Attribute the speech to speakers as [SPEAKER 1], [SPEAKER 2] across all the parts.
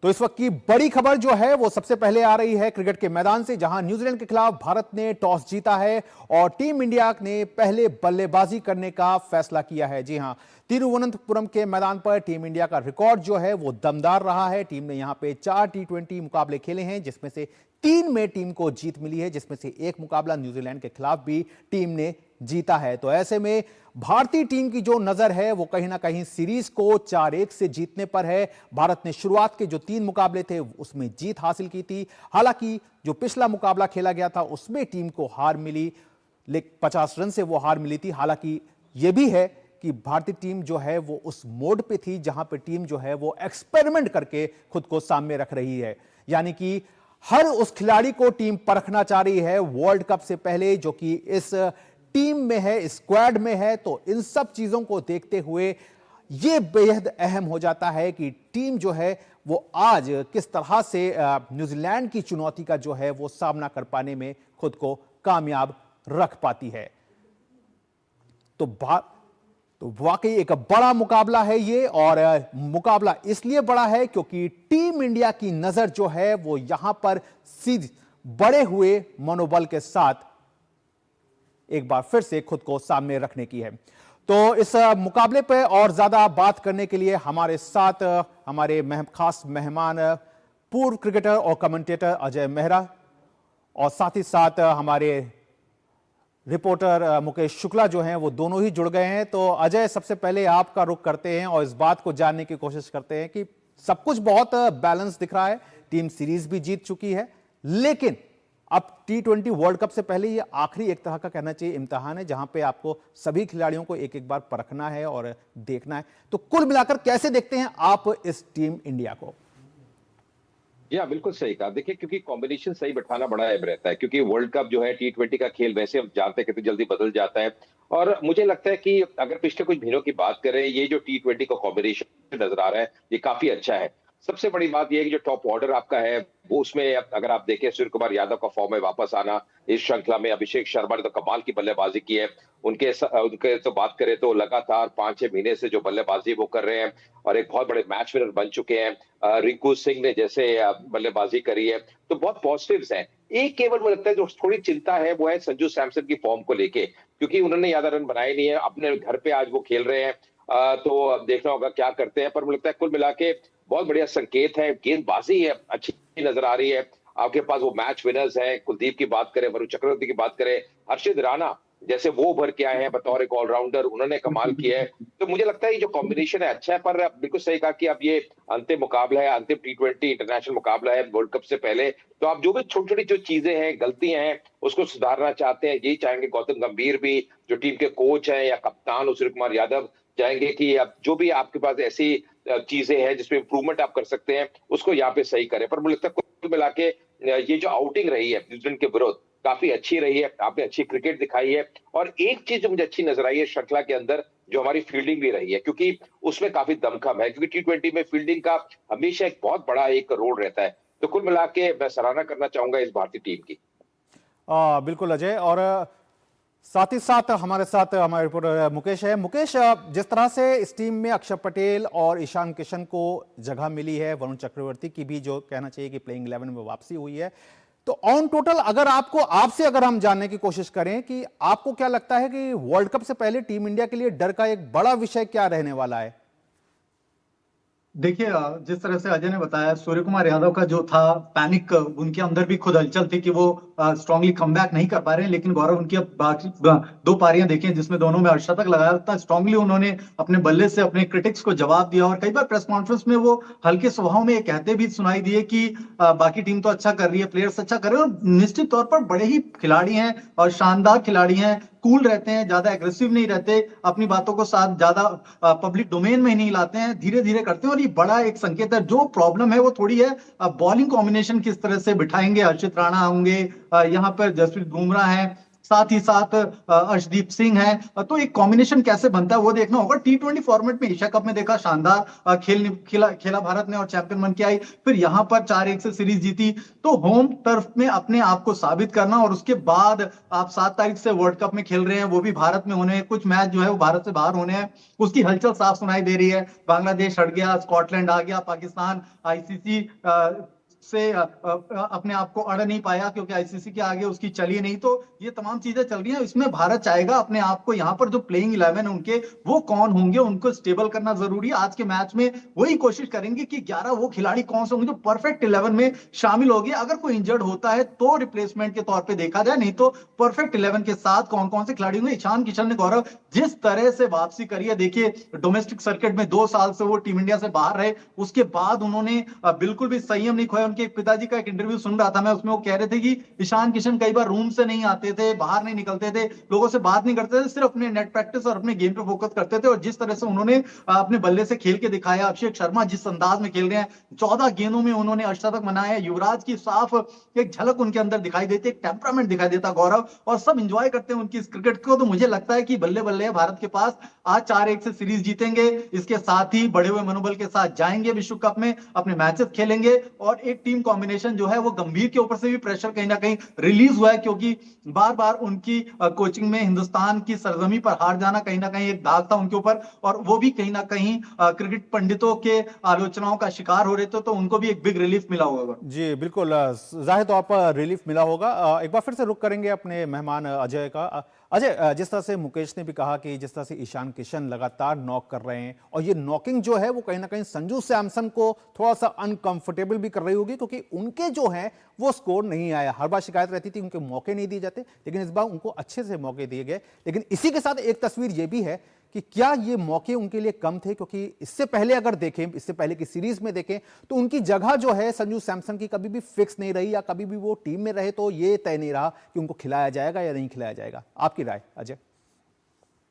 [SPEAKER 1] तो इस वक्त की बड़ी खबर जो है वो सबसे पहले आ रही है क्रिकेट के मैदान से, जहां न्यूजीलैंड के खिलाफ भारत ने टॉस जीता है और टीम इंडिया ने पहले बल्लेबाजी करने का फैसला किया है। जी हां, तिरुवनंतपुरम के मैदान पर टीम इंडिया का रिकॉर्ड जो है वो दमदार रहा है। टीम ने यहां पे 4 T20 मुकाबले खेले हैं, जिसमें से 3 में टीम को जीत मिली है, जिसमें से एक मुकाबला न्यूजीलैंड के खिलाफ भी टीम ने जीता है। तो ऐसे में भारतीय टीम की जो नजर है वो कहीं ना कहीं सीरीज को 4-1 से जीतने पर है। भारत ने शुरुआत के जो 3 मुकाबले थे उसमें जीत हासिल की थी। हालांकि जो पिछला मुकाबला खेला गया था उसमें टीम को हार मिली, लेकिन 50 रन से वो हार मिली थी। हालांकि यह भी है कि भारतीय टीम जो है वो उस मोड पे थी जहां पे टीम जो है वो एक्सपेरिमेंट करके खुद को सामने रख रही है, यानी कि हर उस खिलाड़ी को टीम परखना चाह रही है वर्ल्ड कप से पहले, जो कि इस टीम में है, स्क्वाड में है। तो इन सब चीजों को देखते हुए यह बेहद अहम हो जाता है कि टीम जो है वो आज किस तरह से न्यूजीलैंड की चुनौती का जो है वो सामना कर पाने में खुद को कामयाब रख पाती है। तो वाकई एक बड़ा मुकाबला है ये, और मुकाबला इसलिए बड़ा है क्योंकि टीम इंडिया की नजर जो है वो यहां पर सीधे बढ़े हुए मनोबल के साथ एक बार फिर से खुद को सामने रखने की है। तो इस मुकाबले पर और ज्यादा बात करने के लिए हमारे साथ हमारे खास मेहमान पूर्व क्रिकेटर और कमेंटेटर अजय मेहरा, और साथ ही साथ हमारे रिपोर्टर मुकेश शुक्ला जो हैं वो दोनों ही जुड़ गए हैं। तो अजय, सबसे पहले आपका रुख करते हैं और इस बात को जानने की कोशिश करते हैं कि सब कुछ बहुत बैलेंस दिख रहा है, टीम सीरीज भी जीत चुकी है, लेकिन अब T20 वर्ल्ड कप से पहले ये आखिरी एक तरह का कहना चाहिए इम्तिहान है, जहां पे आपको सभी खिलाड़ियों को एक एक बार परखना है और देखना है। तो कुल मिलाकर कैसे देखते हैं आप इस टीम इंडिया को?
[SPEAKER 2] या बिल्कुल सही कहा। देखिए, क्योंकि कॉम्बिनेशन सही बैठाना बड़ा अहम रहता है, क्योंकि वर्ल्ड कप जो है T20 का खेल वैसे हम जानते हैं कितनी जल्दी बदल जाता है। और मुझे लगता है कि अगर पिछले कुछ महीनों की बात करें, ये जो T20 का कॉम्बिनेशन नजर आ रहा है ये काफी अच्छा है। सबसे बड़ी बात यह है कि जो टॉप ऑर्डर आपका है वो, उसमें अगर आप देखें, सूर्य कुमार यादव का फॉर्म में वापस आना इस श्रृंखला में, अभिषेक शर्मा ने तो कमाल की बल्लेबाजी की है। उनके तो बात करें तो लगातार 5-6 महीने से जो बल्लेबाजी वो कर रहे हैं और एक बहुत बड़े मैच विनर बन चुके हैं। रिंकू सिंह ने जैसे बल्लेबाजी करी है, तो बहुत पॉजिटिव्स हैं। एक केवल मुझे लगता है जो थोड़ी चिंता है वो है संजू सैमसन की फॉर्म को लेके, क्योंकि उन्होंने ज्यादा रन बनाए नहीं है, अपने घर पे आज वो खेल रहे हैं। तो देखना होगा क्या करते हैं, पर मुझे लगता है कुल मिला के बहुत बढ़िया संकेत है। गेंदबाजी है अच्छी नजर आ रही है, आपके पास वो मैच विनर्स हैं। कुलदीप की बात करें, वरुण चक्रवर्ती की बात करें, हर्षित राणा जैसे वो उभर के आए हैं बतौर एक ऑलराउंडर, उन्होंने कमाल किया है। तो मुझे लगता है ये जो कॉम्बिनेशन है अच्छा है। पर बिल्कुल सही कहा कि अब ये अंतिम मुकाबला है, अंतिम T20 इंटरनेशनल मुकाबला है वर्ल्ड कप से पहले। तो आप जो भी छोटी छोटी जो चीजें हैं, गलतियां हैं, उसको सुधारना चाहते हैं, यही चाहेंगे गौतम गंभीर भी, जो टीम के कोच हैं, या कप्तान सूर्य कुमार यादव चाहेंगे कि अब जो भी आपके पास ऐसी चीजें हैं जिसमें इंप्रूवमेंट आप कर सकते हैं उसको यहाँ पे सही करें। पर मुझे लगता है कुल मिला के ये जो आउटिंग रही है न्यूजीलैंड के विरुद्ध काफी अच्छी रही है, आपने अच्छी क्रिकेट दिखाई है। और एक चीज जो मुझे अच्छी नजर आई है श्रृंखला के अंदर, जो हमारी फील्डिंग भी रही है, क्योंकि उसमें काफी दमखम है, क्योंकि T20 में फील्डिंग का हमेशा एक बहुत बड़ा एक रोल रहता है। तो कुल मिला के मैं सराहना करना चाहूंगा इस भारतीय टीम की।
[SPEAKER 1] बिल्कुल अजय, और साथ ही साथ हमारे रिपोर्टर मुकेश है। मुकेश, जिस तरह से इस टीम में अक्षर पटेल और ईशान किशन को जगह मिली है, वरुण चक्रवर्ती की भी जो कहना चाहिए कि प्लेइंग 11 में वापसी हुई है, तो ऑन टोटल अगर आपसे अगर हम जानने की कोशिश करें कि आपको क्या लगता है कि वर्ल्ड कप से पहले टीम इंडिया के लिए डर का एक बड़ा विषय क्या रहने वाला है?
[SPEAKER 3] देखिए, जिस तरह से अजय ने बताया, सूर्य कुमार यादव का जो था पैनिक, उनके अंदर भी खुद हलचल थी कि वो स्ट्रांगली कमबैक नहीं कर पा रहे हैं। लेकिन गौरव, उनकी अब बाकी 2 पारियां देखें जिसमें दोनों में अर्धशतक लगाया था, स्ट्रांगली उन्होंने अपने बल्ले से अपने क्रिटिक्स को जवाब दिया। और कई बार प्रेस कॉन्फ्रेंस में वो हल्के स्वभाव में ये कहते भी सुनाई दिए कि बाकी टीम तो अच्छा कर रही है, प्लेयर्स अच्छा कर रहे हैं, और निश्चित तौर पर बड़े ही खिलाड़ी हैं और शानदार खिलाड़ी हैं, कूल रहते हैं, ज्यादा एग्रेसिव नहीं रहते, अपनी बातों को साथ ज्यादा पब्लिक डोमेन में नहीं लाते हैं, धीरे धीरे करते हैं। और ये बड़ा एक संकेत है। जो प्रॉब्लम है वो थोड़ी है बॉलिंग कॉम्बिनेशन किस तरह से बिठाएंगे। हर्षित राणा होंगे, यहाँ पर जसप्रीत बुमराह है, साथ ही साथ अर्शदीप सिंह है। तो एक कॉम्बिनेशन कैसे बनता है वो देखना होगा। T20 फॉर्मेट में एशिया कप में देखा शानदार खेला भारत ने और चैंपियन बन के आई। फिर यहाँ पर 4-1 से सीरीज जीती। तो होम टर्फ में अपने आप को साबित करना और उसके बाद आप 7 तारीख से वर्ल्ड कप में खेल रहे हैं, वो भी भारत में होने हैं। कुछ मैच जो है वो भारत से बाहर होने हैं, उसकी हलचल साफ सुनाई दे रही है। बांग्लादेश हट गया, स्कॉटलैंड आ गया, पाकिस्तान आईसीसी से अपने आप को अड़ नहीं पाया क्योंकि आईसीसी के आगे उसकी चली नहीं। तो ये तमाम चीजें चल रही हैं। इसमें भारत चाहेगा अपने आप को, यहाँ पर जो प्लेइंग 11 है उनके, वो कौन होंगे, उनको स्टेबल करना जरूरी है। आज के मैच में वही कोशिश करेंगे कि 11 वो खिलाड़ी कौन से होंगे जो परफेक्ट 11 में शामिल हो गए। अगर कोई इंजर्ड होता है तो रिप्लेसमेंट के तौर पर देखा जाए, नहीं तो परफेक्ट 11 के साथ कौन कौन से खिलाड़ी होंगे। ईशान किशन ने गौरव जिस तरह से वापसी करी है, देखिए डोमेस्टिक सर्किट में 2 साल से वो टीम इंडिया से बाहर रहे, उसके बाद उन्होंने बिल्कुल भी संयम नहीं खोया। उनके पिताजी का एक इंटरव्यू सुन रहा था मैं, उसमें वो कह रहे थे कि ईशान किशन कई बार रूम से नहीं आते थे, बाहर नहीं निकलते थे, लोगों से बात नहीं करते थे, सिर्फ अपने नेट प्रैक्टिस और अपने गेम पे फोकस करते थे। और जिस तरह से उन्होंने अपने बल्ले से खेल के दिखाया, अभिषेक शर्मा जिस अंदाज में खेल रहे हैं, 14 गेंदों में उन्होंने अर्धशतक बनाया। युवराज की साफ एक झलक उनके अंदर दिखाई देती, एक टेम्परामेंट दिखाई देता गौरव, और सब इंजॉय करते हैं उनकी इस क्रिकेट को। तो मुझे लगता है कि बल्ले बल्ले है भारत के पास। आज 4-1 से सीरीज जीतेंगे, इसके साथ ही बढ़े हुए मनोबल के साथ जाएंगे विश्व कप में, अपने मैचेस खेलेंगे। और एक टीम कॉम्बिनेशन जो है वो गंभीर के ऊपर से भी प्रेशर कहीं ना कहीं रिलीज हुआ है, क्योंकि बार बार उनकी कोचिंग में हिंदुस्तान की सरजमी पर हार जाना कहीं ना कहीं एक दाग था उनके ऊपर, और वो भी कहीं ना कहीं क्रिकेट पंडितों के आलोचनाओं का शिकार हो रहे थे। तो उनको भी एक बिग रिलीफ मिला होगा।
[SPEAKER 1] जी बिल्कुल, जाहिर तौर पर रिलीफ मिला होगा। एक बार फिर से रुक करेंगे अपने मेहमान अजय का। अजय, जिस तरह से मुकेश ने भी कहा कि जिस तरह से ईशान किशन लगातार नॉक कर रहे हैं, और ये नॉकिंग जो है वो कहीं ना कहीं संजू सैमसन को थोड़ा सा अनकंफर्टेबल भी कर रही होगी, क्योंकि उनके जो है वो स्कोर नहीं आया। हर बार शिकायत रहती थी उनके मौके नहीं दिए जाते, लेकिन इस बार उनको अच्छे से मौके दिए गए। लेकिन इसी के साथ एक तस्वीर ये भी है कि क्या ये मौके उनके लिए कम थे, क्योंकि इससे पहले अगर देखें, इससे पहले की सीरीज में देखें, तो उनकी जगह जो है संजू सैमसन की कभी भी फिक्स नहीं रही, या कभी भी वो टीम में रहे तो ये तय नहीं रहा कि उनको खिलाया जाएगा या नहीं खिलाया जाएगा। आपकी राय अजय?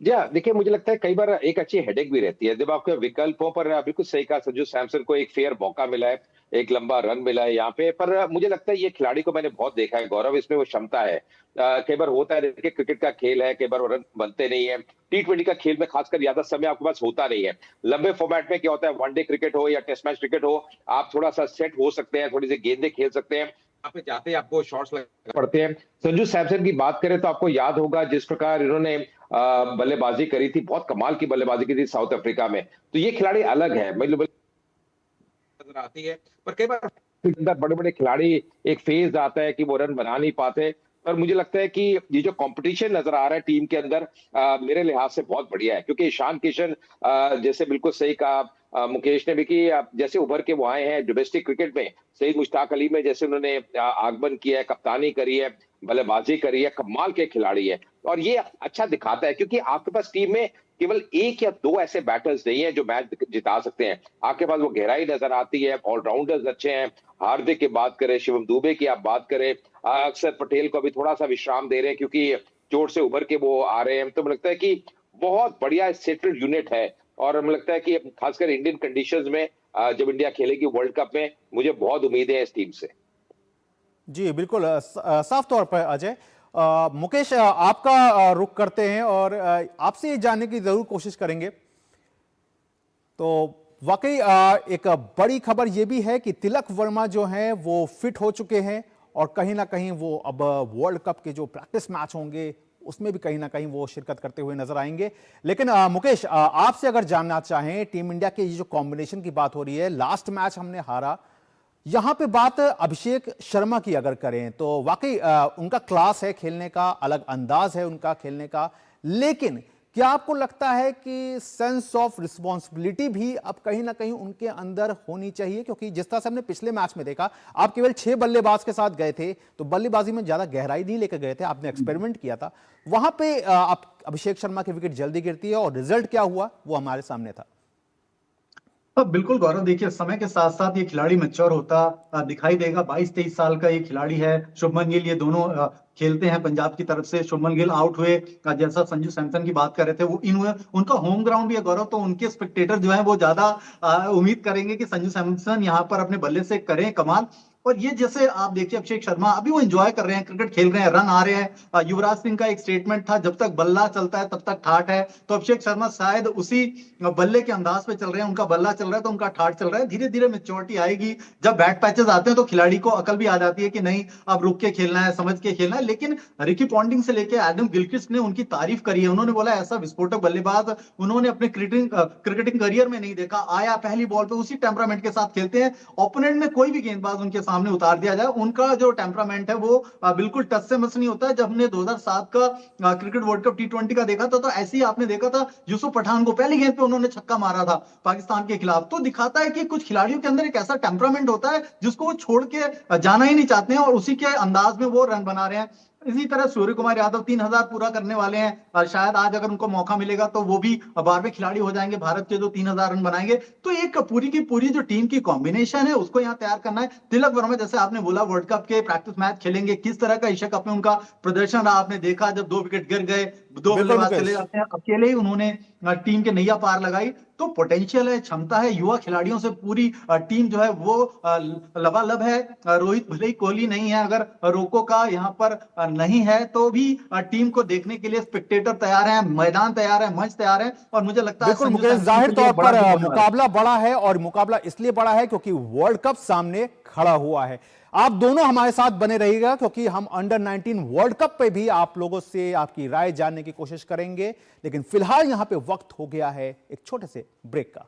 [SPEAKER 2] जी देखिए, मुझे लगता है कई बार एक अच्छी हेडेक भी रहती है जब आपके विकल्पों पर, बिल्कुल सही कहा, संजू सैमसन को एक फेयर मौका मिला है, एक लंबा रन मिला है यहाँ पे। पर मुझे लगता है ये खिलाड़ी को मैंने बहुत देखा है गौरव, इसमें वो क्षमता है। कई बार होता है, देखिए क्रिकेट का खेल है, कई बार रन बनते नहीं है। T20 का खेल में खासकर ज्यादा समय आपके पास होता नहीं है। लंबे फॉर्मेट में क्या होता है, वनडे क्रिकेट हो या टेस्ट मैच क्रिकेट हो, आप थोड़ा सा सेट हो सकते हैं, थोड़ी सी गेंदें खेल सकते हैं, यहाँ पे जाते ही आपको शॉट्स लगाने पड़ते हैं। संजू सैमसन की बात करें तो आपको याद होगा जिस प्रकार इन्होंने बल्लेबाजी करी थी, बहुत कमाल की बल्लेबाजी की थी साउथ अफ्रीका में। तो ये खिलाड़ी अलग है, मतलब नजर आती है। पर कई बार अंदर बड़े बड़े खिलाड़ी एक फेज आता है कि वो रन बना नहीं पाते। पर मुझे लगता है कि ये जो कंपटीशन नजर आ रहा है टीम के अंदर, मेरे लिहाज से बहुत बढ़िया है, क्योंकि ईशान किशन जैसे बिल्कुल सही कहा मुकेश ने भी, कि जैसे उभर के वो आए हैं डोमेस्टिक क्रिकेट में, सईद मुश्ताक अली में जैसे उन्होंने आगमन किया है, कप्तानी करी है, बल्लेबाजी करी है, कमाल के खिलाड़ी है। और ये अच्छा दिखाता है, क्योंकि आपके पास टीम में केवल 1 या 2 ऐसे बैटर्स नहीं है जो मैच जिता सकते हैं। आपके पास वो गहराई नजर आती है, ऑलराउंडर्स अच्छे हैं। हार्दिक की बात करें, शिवम दुबे की आप बात करें, अक्षर पटेल को अभी थोड़ा सा विश्राम दे रहे हैं क्योंकि चोट से उभर के वो आ रहे हैं। तो मुझे लगता है कि बहुत बढ़िया सेटल्ड यूनिट है। और मुझे लगता है कि खासकर इंडियन कंडीशंस में जब इंडिया खेलेगी वर्ल्ड कप में, मुझे बहुत उम्मीदें हैं इस टीम से।
[SPEAKER 1] जी बिल्कुल, साफ तौर पर अजय। मुकेश, आपका रुख करते हैं और आपसे ये जानने की जरूर कोशिश करेंगे। तो वाकई एक बड़ी खबर यह भी है कि तिलक वर्मा जो हैं वो फिट हो चुके हैं, और कहीं ना कहीं वो अब वर्ल्ड कप के जो प्रैक्टिस मैच होंगे उसमें भी कहीं ना कहीं वो शिरकत करते हुए नजर आएंगे। लेकिन मुकेश, आपसे अगर जानना चाहें, टीम इंडिया के ये जो कॉम्बिनेशन की बात हो रही है, लास्ट मैच हमने हारा, यहां पे बात अभिषेक शर्मा की अगर करें तो वाकई उनका क्लास है खेलने का, अलग अंदाज है उनका खेलने का, लेकिन क्या आपको लगता है कि सेंस ऑफ रिस्पॉन्सिबिलिटी भी अब कहीं ना कहीं उनके अंदर होनी चाहिए? क्योंकि जिस तरह से हमने पिछले मैच में देखा, आप केवल 6 बल्लेबाज के साथ गए थे, तो बल्लेबाजी में ज्यादा गहराई नहीं लेकर गए थे, आपने एक्सपेरिमेंट किया था। वहां पे आप अभिषेक शर्मा की विकेट जल्दी गिरती है, और रिजल्ट क्या हुआ वो हमारे सामने था।
[SPEAKER 3] बिल्कुल गौरव, देखिए समय के साथ साथ ये खिलाड़ी मैच्योर होता दिखाई देगा। 22-23 साल का ये खिलाड़ी है। शुभमन गिल, ये दोनों खेलते हैं पंजाब की तरफ से। शुभमन गिल आउट हुए, जैसा संजू सैमसन की बात कर रहे थे, वो इन हुए। उनका होम ग्राउंड भी है गौरव, तो उनके स्पेक्टेटर जो है वो ज्यादा उम्मीद करेंगे कि संजू सैमसन यहाँ पर अपने बल्ले से करें कमाल। पर ये जैसे आप देखिए अभिषेक शर्मा अभी वो एंजॉय कर रहे हैं, क्रिकेट खेल रहे हैं, रन आ रहे हैं। युवराज सिंह का एक स्टेटमेंट था, जब तक बल्ला चलता है तब तक ठाठ है। तो अभिषेक शर्मा शायद उसी बल्ले के अंदाज पे चल रहे हैं, उनका बल्ला चल रहा है तो उनका ठाठ चल रहा है। धीरे धीरे मेच्योरिटी आएगी, जब बैट पैचेस आते हैं तो खिलाड़ी को अकल भी आ जाती है कि नहीं अब रुक के खेलना है, समझ के खेलना है। लेकिन रिकी पॉन्टिंग से लेके एडम गिलक्रिस्ट ने उनकी तारीफ करी है। उन्होंने बोला ऐसा विस्फोटक बल्लेबाज उन्होंने अपने क्रिकेटिंग करियर में नहीं देखा। आया पहली बॉल पे उसी टेम्परामेंट के साथ खेलते हैं, ओपोनेंट में कोई भी गेंदबाज उनके सामने उतार दिया जाए, उनका जो टेम्परामेंट है वो बिल्कुल टच से मस नहीं होता है। जब हमने 2007 का क्रिकेट वर्ल्ड कप T20 का देखा था तो ऐसे ही आपने देखा था यूसुफ पठान को पहली गेंद पे उन्होंने छक्का मारा था पाकिस्तान के खिलाफ। तो दिखाता है कि कुछ खिलाड़ियों के अंदर एक ऐसा टेम्परामेंट होता है जिसको वो छोड़ के जाना ही नहीं चाहते हैं, और उसी के अंदाज में वो रन बना रहे हैं। इसी तरह सूर्य कुमार यादव 3000 पूरा करने वाले हैं, और शायद आज अगर उनको मौका मिलेगा तो वो भी 12वें खिलाड़ी हो जाएंगे भारत के जो 3000 रन बनाएंगे। तो एक पूरी की पूरी जो टीम की कॉम्बिनेशन है उसको यहाँ तैयार करना है। तिलक वर्मा जैसे आपने बोला वर्ल्ड कप के प्रैक्टिस मैच खेलेंगे, किस तरह का एशिया कप में उनका प्रदर्शन रहा आपने देखा। जब 2 विकेट गिर गए, 2
[SPEAKER 1] बिल्कुल
[SPEAKER 3] बल्लेबाज
[SPEAKER 1] मुकेश।
[SPEAKER 3] चले जाते हैं, अकेले ही उन्होंने टीम के नैया पार लगाई। तो पोटेंशियल है, क्षमता है, युवा खिलाड़ियों से पूरी टीम जो है वो लबालब है। रोहित भले ही कोहली नहीं है, अगर रोको का यहाँ पर नहीं है तो भी टीम को देखने के लिए स्पेक्टेटर तैयार है, मैदान तैयार है, मंच तैयार है। और मुझे लगता है
[SPEAKER 1] बिल्कुल
[SPEAKER 3] संजू
[SPEAKER 1] मुकेश,
[SPEAKER 3] सैमसन
[SPEAKER 1] जाहिर
[SPEAKER 3] के लिए
[SPEAKER 1] तौर
[SPEAKER 3] बड़ा
[SPEAKER 1] पर
[SPEAKER 3] दिन होने वाला है।
[SPEAKER 1] मुकाबला बड़ा है, और मुकाबला इसलिए बड़ा है क्योंकि वर्ल्ड कप सामने खड़ा हुआ है। आप दोनों हमारे साथ बने रहिएगा क्योंकि हम अंडर 19 वर्ल्ड कप पे भी आप लोगों से आपकी राय जानने की कोशिश करेंगे। लेकिन फिलहाल यहां पे वक्त हो गया है एक छोटे से ब्रेक का।